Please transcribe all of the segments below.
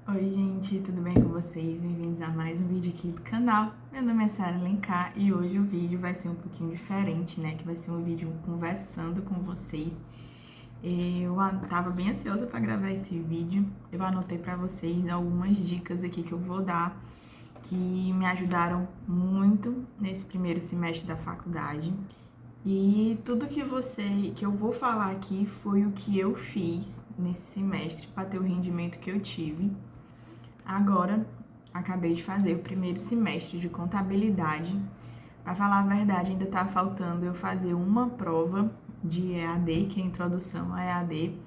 Oi gente, tudo bem com vocês? Bem-vindos a mais um vídeo aqui do canal. Meu nome é Sara Alencar e hoje o vídeo vai ser um pouquinho diferente, né? Que vai ser um vídeo conversando com vocês. Eu tava bem ansiosa para gravar esse vídeo. Eu anotei para vocês algumas dicas aqui que eu vou dar que me ajudaram muito nesse primeiro semestre da faculdade. E tudo que eu vou falar aqui foi o que eu fiz nesse semestre para ter o rendimento que eu tive. Agora, acabei de fazer o primeiro semestre de contabilidade. Para falar a verdade, ainda está faltando eu fazer uma prova de EAD, que é a introdução a EAD,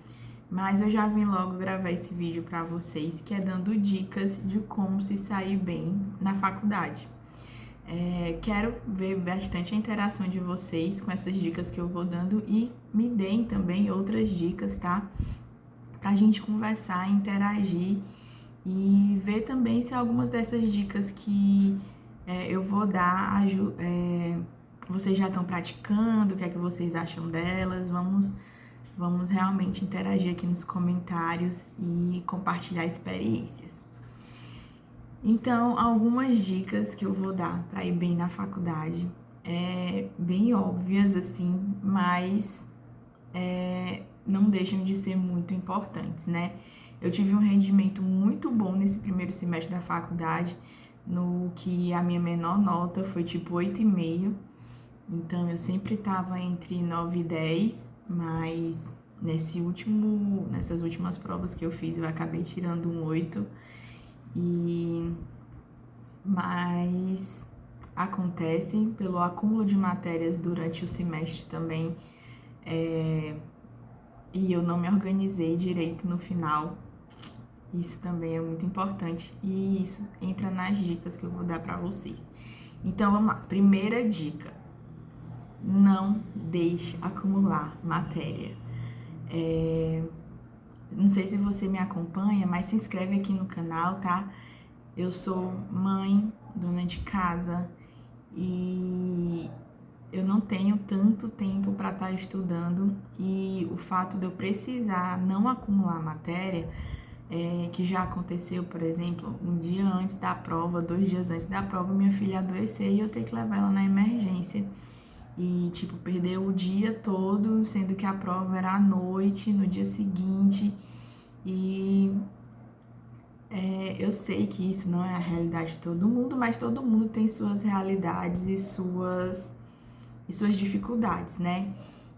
mas eu já vim logo gravar esse vídeo para vocês, que é dando dicas de como se sair bem na faculdade. Quero ver bastante a interação de vocês com essas dicas que eu vou dando e me deem também outras dicas, tá? Pra gente conversar, interagir e ver também se algumas dessas dicas que eu vou dar, vocês já estão praticando, o que é que vocês acham delas. Vamos realmente interagir aqui nos comentários e compartilhar experiências. Então, algumas dicas que eu vou dar para ir bem na faculdade, bem óbvias assim, mas não deixam de ser muito importantes, né? Eu tive um rendimento muito bom nesse primeiro semestre da faculdade, no que a minha menor nota foi tipo 8,5. Então, eu sempre estava entre 9 e 10, mas nessas últimas provas que eu fiz, eu acabei tirando um 8. Mas acontece pelo acúmulo de matérias durante o semestre também, e eu não me organizei direito no final. Isso também é muito importante e isso entra nas dicas que eu vou dar para vocês. Então vamos lá. Primeira dica: não deixe acumular matéria. Não sei se você me acompanha, mas se inscreve aqui no canal, tá? Eu sou mãe, dona de casa e eu não tenho tanto tempo para estar estudando, e o fato de eu precisar não acumular matéria, que já aconteceu, por exemplo, um dia antes da prova, 2 dias antes da prova, minha filha adoecer e eu ter que levar ela na emergência. E, tipo, perder o dia todo, sendo que a prova era à noite, no dia seguinte. E eu sei que isso não é a realidade de todo mundo, mas todo mundo tem suas realidades e suas dificuldades, né?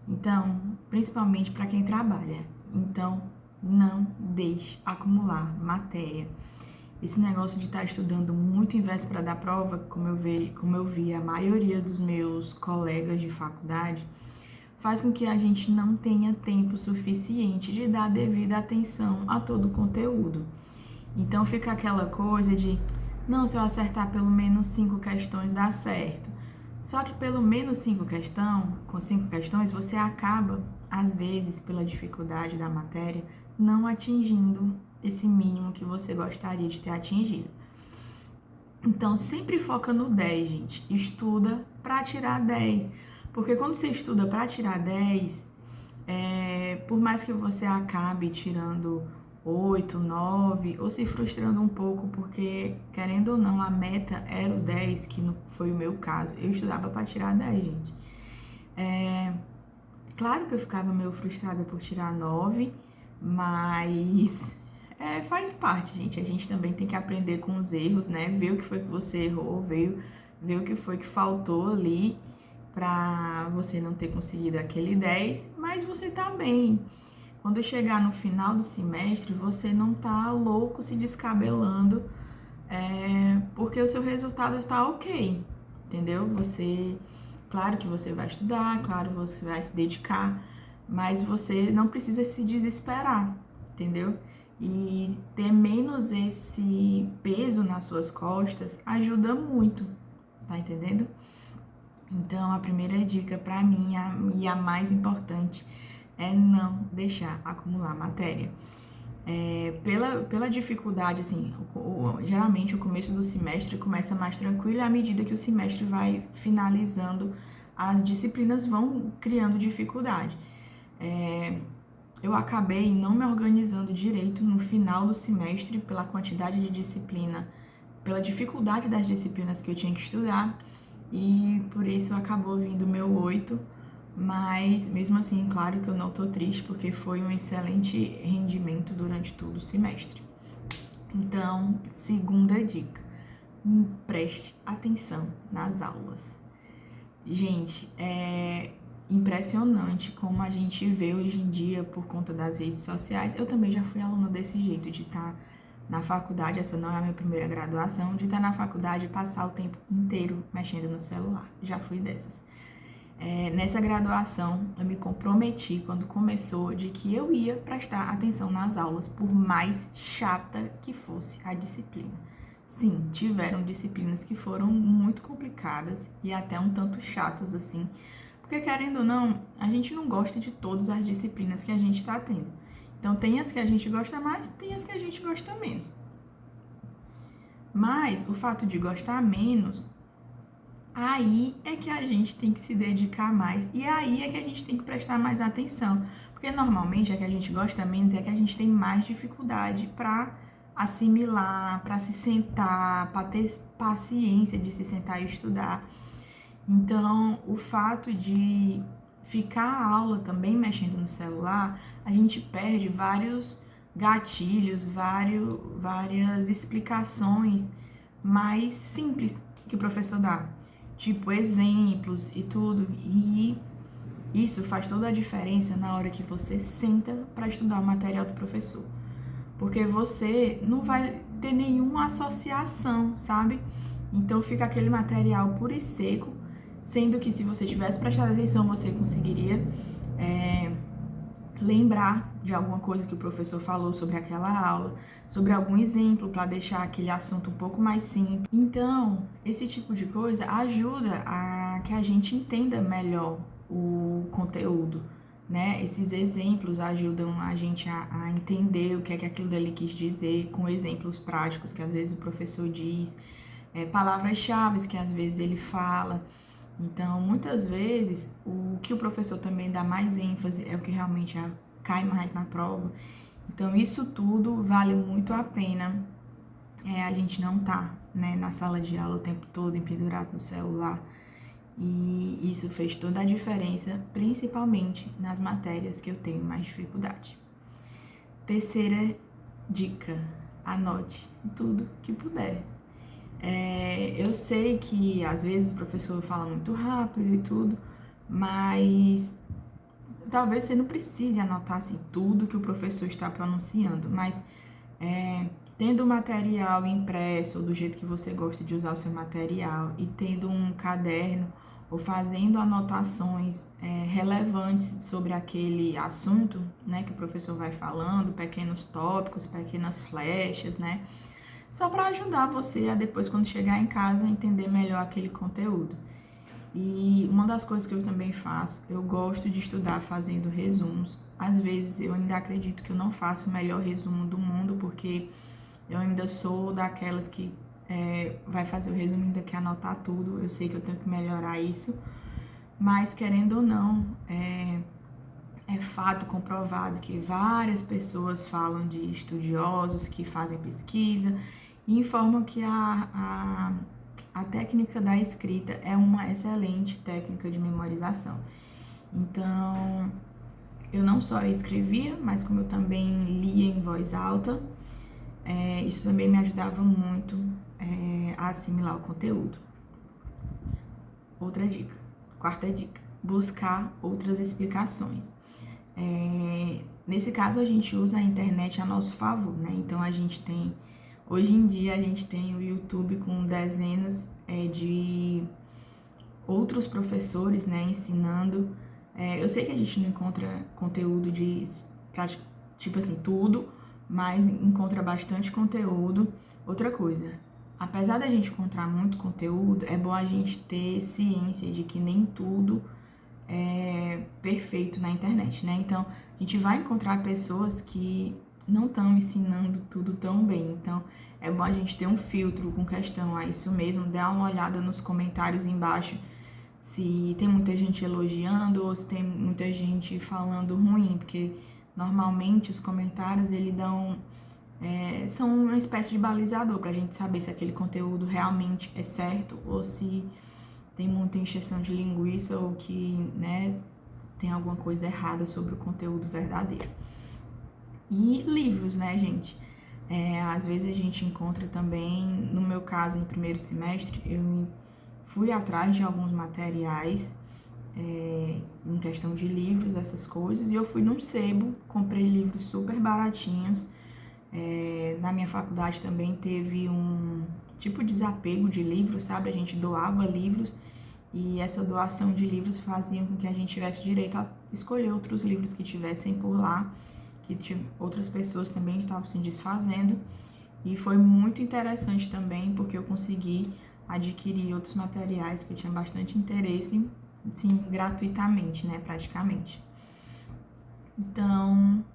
Então, principalmente para quem trabalha. Então, não deixe acumular matéria. Esse negócio de estar estudando muito em véspera da prova, como eu vi a maioria dos meus colegas de faculdade, faz com que a gente não tenha tempo suficiente de dar devida atenção a todo o conteúdo. Então fica aquela coisa de, não, se eu acertar pelo menos 5 questões dá certo. Só que pelo menos 5 questões, você acaba, às vezes, pela dificuldade da matéria, não atingindo esse mínimo que você gostaria de ter atingido. Então, sempre foca no 10, gente. Estuda para tirar 10. Porque quando você estuda para tirar 10, por mais que você acabe tirando 8, 9, ou se frustrando um pouco, porque, querendo ou não, a meta era o 10, que não foi o meu caso. Eu estudava para tirar 10, gente. Claro que eu ficava meio frustrada por tirar 9, mas faz parte, gente. A gente também tem que aprender com os erros, né? Ver o que foi que você errou, ver o que foi que faltou ali para você não ter conseguido aquele 10, mas você tá bem. Quando chegar no final do semestre, você não tá louco se descabelando, porque o seu resultado está ok, entendeu? Claro que você vai estudar, claro que você vai se dedicar, mas você não precisa se desesperar, entendeu? E ter menos esse peso nas suas costas ajuda muito, tá entendendo? Então, a primeira dica para mim e a mais importante é não deixar acumular matéria. Pela dificuldade, assim, geralmente o começo do semestre começa mais tranquilo, e à medida que o semestre vai finalizando, as disciplinas vão criando dificuldade. eu acabei não me organizando direito no final do semestre pela quantidade de disciplina, pela dificuldade das disciplinas que eu tinha que estudar, e por isso acabou vindo meu 8, mas mesmo assim, claro que eu não tô triste, porque foi um excelente rendimento durante todo o semestre. Então, segunda dica, preste atenção nas aulas. Gente, é impressionante como a gente vê hoje em dia por conta das redes sociais. Eu também já fui aluna desse jeito, de estar na faculdade, essa não é a minha primeira graduação, de estar na faculdade e passar o tempo inteiro mexendo no celular. Já fui dessas. Nessa graduação, eu me comprometi, quando começou, de que eu ia prestar atenção nas aulas, por mais chata que fosse a disciplina. Sim, tiveram disciplinas que foram muito complicadas e até um tanto chatas, assim, porque querendo ou não, a gente não gosta de todas as disciplinas que a gente está tendo. Então, tem as que a gente gosta mais, tem as que a gente gosta menos. Mas o fato de gostar menos, aí é que a gente tem que se dedicar mais e aí é que a gente tem que prestar mais atenção, porque normalmente é que a gente gosta menos, é que a gente tem mais dificuldade para assimilar, para se sentar, para ter paciência de se sentar e estudar. Então, o fato de ficar a aula também mexendo no celular, a gente perde vários gatilhos, várias explicações mais simples que o professor dá, tipo exemplos e tudo, e isso faz toda a diferença na hora que você senta para estudar o material do professor, porque você não vai ter nenhuma associação, sabe? Então fica aquele material puro e seco, sendo que se você tivesse prestado atenção, você conseguiria lembrar de alguma coisa que o professor falou sobre aquela aula, sobre algum exemplo para deixar aquele assunto um pouco mais simples. Então, esse tipo de coisa ajuda a que a gente entenda melhor o conteúdo, né? Esses exemplos ajudam a gente a entender o que é que aquilo dali quis dizer, com exemplos práticos que às vezes o professor diz, palavras-chave que às vezes ele fala. Então, muitas vezes, o que o professor também dá mais ênfase é o que realmente cai mais na prova. Então, isso tudo vale muito a pena a gente não tá, né, na sala de aula o tempo todo empendurado no celular. E isso fez toda a diferença, principalmente nas matérias que eu tenho mais dificuldade. Terceira dica, anote tudo que puder. Eu sei que às vezes o professor fala muito rápido e tudo, mas talvez você não precise anotar assim, tudo que o professor está pronunciando, mas tendo o material impresso ou do jeito que você gosta de usar o seu material e tendo um caderno ou fazendo anotações relevantes sobre aquele assunto, né, que o professor vai falando, pequenos tópicos, pequenas flechas, né, só para ajudar você a depois, quando chegar em casa, entender melhor aquele conteúdo. E uma das coisas que eu também faço, eu gosto de estudar fazendo resumos. Às vezes eu ainda acredito que eu não faço o melhor resumo do mundo, porque eu ainda sou daquelas que vai fazer o resumo e ainda quer anotar tudo. Eu sei que eu tenho que melhorar isso, mas querendo ou não, é fato comprovado que várias pessoas falam de estudiosos que fazem pesquisa e informam que a técnica da escrita é uma excelente técnica de memorização. Então, eu não só escrevia, mas como eu também lia em voz alta, isso também me ajudava muito a assimilar o conteúdo. Outra dica, quarta dica, buscar outras explicações. Nesse caso, a gente usa a internet a nosso favor, né? Então, hoje em dia, a gente tem o YouTube com dezenas de outros professores, né, ensinando. Eu sei que a gente não encontra conteúdo de, tipo assim, tudo, mas encontra bastante conteúdo. Outra coisa, apesar da gente encontrar muito conteúdo, é bom a gente ter ciência de que nem tudo é perfeito na internet, né? Então, a gente vai encontrar pessoas que não estão ensinando tudo tão bem. Então, é bom a gente ter um filtro com questão a isso mesmo, dar uma olhada nos comentários embaixo, se tem muita gente elogiando ou se tem muita gente falando ruim, porque Normalmente os comentários são uma espécie de balizador para a gente saber se aquele conteúdo realmente é certo ou se tem muita encheção de linguiça ou que, né, tem alguma coisa errada sobre o conteúdo verdadeiro. E livros, né, gente? Às vezes a gente encontra também, no meu caso, no primeiro semestre, eu fui atrás de alguns materiais em questão de livros, essas coisas, e eu fui num sebo, comprei livros super baratinhos. Na minha faculdade também teve um tipo de desapego de livros, sabe? A gente doava livros e essa doação de livros fazia com que a gente tivesse direito a escolher outros livros que tivessem por lá, que outras pessoas também estavam se desfazendo. E foi muito interessante também, porque eu consegui adquirir outros materiais que eu tinha bastante interesse, sim, gratuitamente, né, praticamente. Então,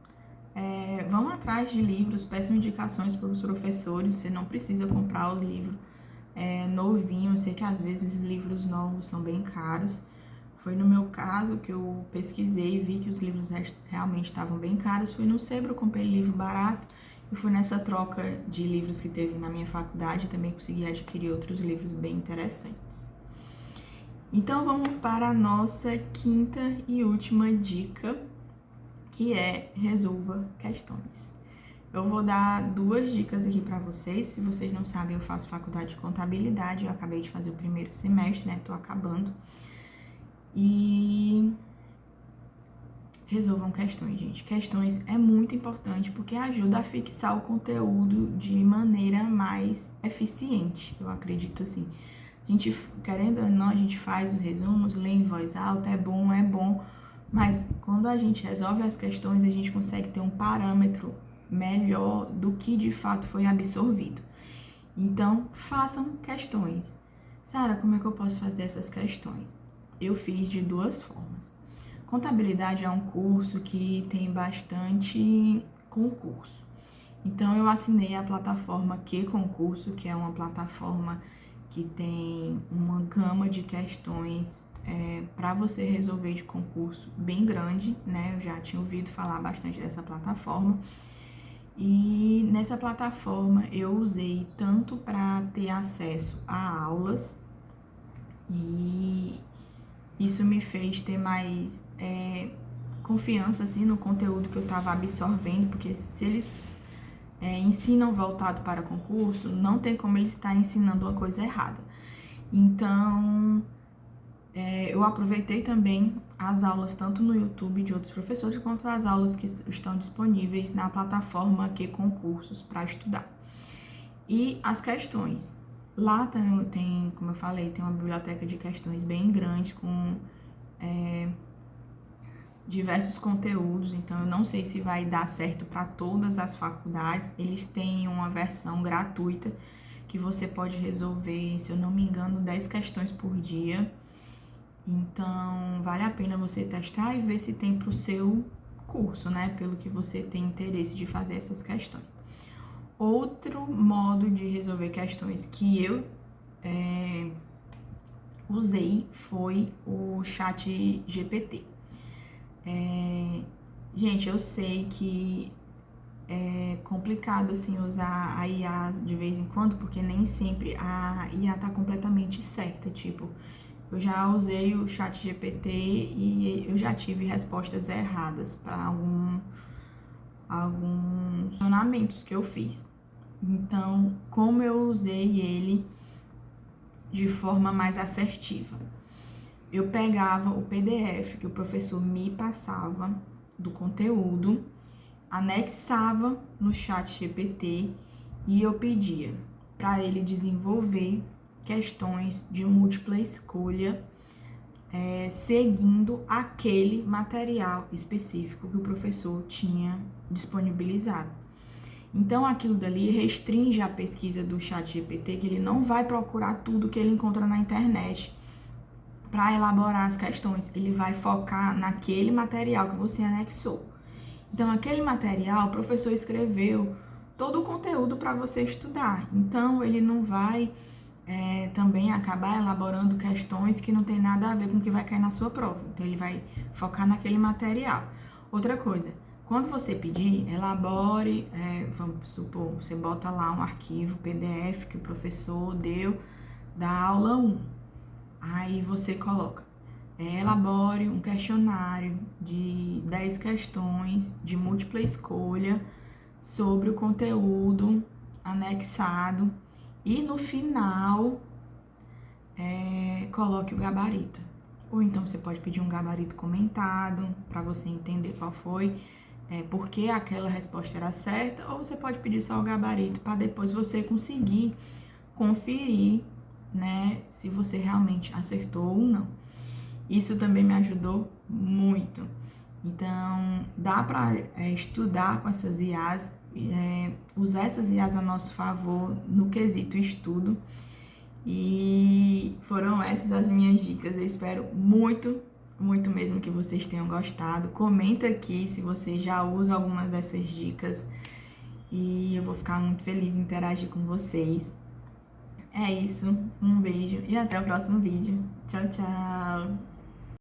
vão atrás de livros, peçam indicações para os professores, você não precisa comprar o livro novinho, eu sei que às vezes livros novos são bem caros. Foi no meu caso que eu pesquisei e vi que os livros realmente estavam bem caros. Fui no Sebro, comprei livro barato e fui nessa troca de livros que teve na minha faculdade. Também consegui adquirir outros livros bem interessantes. Então vamos para a nossa quinta e última dica, que é resolva questões. Eu vou dar 2 dicas aqui para vocês. Se vocês não sabem, eu faço faculdade de contabilidade. Eu acabei de fazer o primeiro semestre, né? Tô acabando. E resolvam questões, gente. Questões é muito importante porque ajuda a fixar o conteúdo de maneira mais eficiente, eu acredito assim. A gente, querendo ou não, a gente faz os resumos, lê em voz alta, é bom, mas quando a gente resolve as questões, a gente consegue ter um parâmetro melhor do que de fato foi absorvido. Então, façam questões. Sara, como é que eu posso fazer essas questões? Eu fiz de 2 formas. Contabilidade é um curso que tem bastante concurso. Então, eu assinei a plataforma QConcurso, que é uma plataforma que tem uma gama de questões para você resolver de concurso bem grande, né? Eu já tinha ouvido falar bastante dessa plataforma. E nessa plataforma eu usei tanto para ter acesso a aulas, e isso me fez ter mais confiança assim, no conteúdo que eu estava absorvendo, porque se eles ensinam voltado para concurso, não tem como eles estar ensinando uma coisa errada. Então, eu aproveitei também as aulas tanto no YouTube de outros professores, quanto as aulas que estão disponíveis na plataforma QConcursos para estudar. E as questões. Lá tem, como eu falei, tem uma biblioteca de questões bem grande, com diversos conteúdos, então eu não sei se vai dar certo para todas as faculdades. Eles têm uma versão gratuita que você pode resolver, se eu não me engano, 10 questões por dia. Então, vale a pena você testar e ver se tem para o seu curso, né? Pelo que você tem interesse de fazer essas questões. Outro modo de resolver questões que eu usei foi o ChatGPT. Gente, eu sei que é complicado assim usar a IA de vez em quando, porque nem sempre a IA tá completamente certa. Tipo, eu já usei o ChatGPT e eu já tive respostas erradas para alguns questionamentos que eu fiz. Então, como eu usei ele de forma mais assertiva? Eu pegava o PDF que o professor me passava do conteúdo, anexava no ChatGPT e eu pedia para ele desenvolver questões de múltipla escolha, seguindo aquele material específico que o professor tinha disponibilizado. Então, aquilo dali restringe a pesquisa do ChatGPT, que ele não vai procurar tudo que ele encontra na internet para elaborar as questões. Ele vai focar naquele material que você anexou. Então, aquele material, o professor escreveu todo o conteúdo para você estudar. Então, ele não vai também acabar elaborando questões que não tem nada a ver com o que vai cair na sua prova. Então, ele vai focar naquele material. Outra coisa, Quando você pedir, elabore, vamos supor, você bota lá um arquivo PDF que o professor deu da aula 1. Aí você coloca, elabore um questionário de 10 questões de múltipla escolha sobre o conteúdo anexado e no final coloque o gabarito. Ou então você pode pedir um gabarito comentado para você entender qual foi, por que aquela resposta era certa, ou você pode pedir só o gabarito para depois você conseguir conferir, né, se você realmente acertou ou não. Isso também me ajudou muito. Então, dá para estudar com essas IAs, usar essas IAs a nosso favor no quesito estudo. E foram essas as minhas dicas. Eu espero muito, muito mesmo que vocês tenham gostado. Comenta aqui se você já usa alguma dessas dicas. E eu vou ficar muito feliz em interagir com vocês. É isso, um beijo e até o próximo vídeo. Tchau, tchau!